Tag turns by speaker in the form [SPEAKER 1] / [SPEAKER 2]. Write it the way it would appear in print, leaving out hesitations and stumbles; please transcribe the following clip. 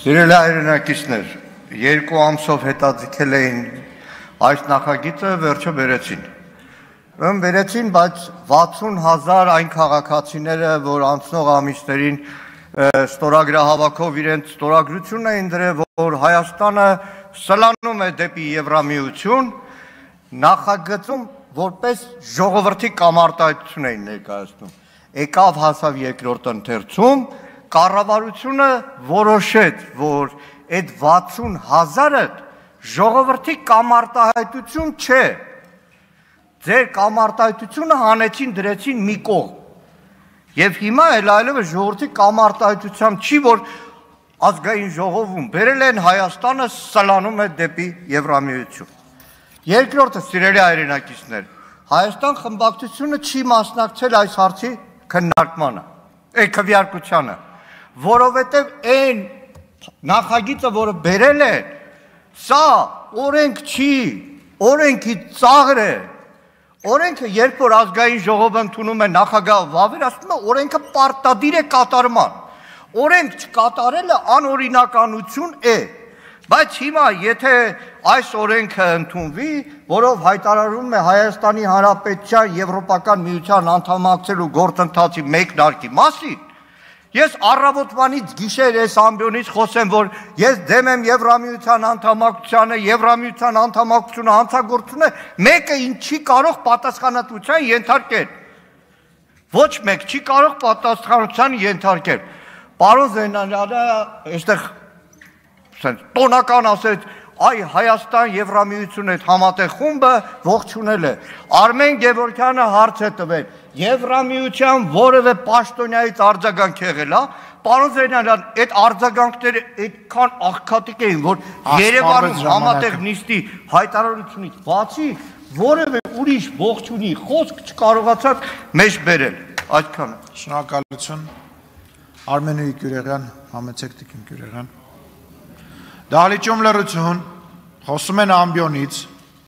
[SPEAKER 1] Սիրելի հայրենակիցներ, 2 ամսով հետաձգել էին այս նախագիծը, վերջը բերեցին։ Բերեցին, բայց 60,000 այն քաղաքացիները, որ անցնող ամիսներին ստորագրահավաքով իրենց ստորագրությունն էին դրել, որ Հայաստանը սլանում է դեպի Եվրամիություն, նախագծում որպես ժողովրդի կամարտահայտություն էին ներկայացնում։ Եկավ հասավ երկրորդ ընթերցում, կառավարությունը որոշեց, որ այդ 60,000-ը ժողովրդի կամարտահայտություն չէ։ Ձեր կամարտահայտությունը հանեցին դրեցին մի կողմ։ Եվ հիմա այլևս ժողովրդի կամարտահայտությամբ չի, որ ազգային ժողովում բերել են Հայաստանը սլանում է դեպի Եվրամիություն։ Երկրորդը, սիրելի հայրենակիցներ, Հայաստան խմբակցությունը չի մասնակցել այս հարցի քննարկմանը, որովհետև այն նախագիծը, որը բերել է, սա օրենք չի, օրենքի ծաղր է։ Օրենքը, երբ որ ազգային ժողովը ընդունում է նախագահը վավերացնում է, օրենքը պարտադիր է կատարման։ Օրենք չկատարելը անօրինականություն է։ Բայց հիմա, եթե այս օրենքը ընդունվի, որով հայտարարում է Հայաստանի Հանրապետության Եվրոպական միության անդամակցելու գործընթացի մեկնարկի մասին, ես առավոտվանից գիշեր այս ամբիոնից խոսեմ, որ ես դեմ եմ Եվրամիության անդամակցությանը, Եվրամիության անդամակցությունը հանցագործությունը, մեկը չի կարող պատասխանատվության ենթարկել։ Ոչ մեկ չի կարող պատասխանատվության ենթարկել։ Պարոն Զեյնալյանը այստեղ տոնական ասեց, այ Հայաստան Եվրամիություն այդ համատեղ խումբը ողջունել է։ Արմեն Գևորգյանը հարց է տվել, Եվրամիության որևէ պաշտոնյայից արձագանք եղել է, պարոն Զեյնալյան, այդ արձագանքները այդքան աղքատիկ էին, որ Երևանում համատեղ նիստի հայտարարությունից բացի որևէ ուրիշ ողջունի խոսք չկարողացավ մեջ բերել։ Այդքանը։
[SPEAKER 2] Շնորհակալություն։ Արմեն Գյուրեղյան, համեցեք Տիկին Գյուրեղյան։ Դահլիճում լռություն, խոսում են ամբիոնից,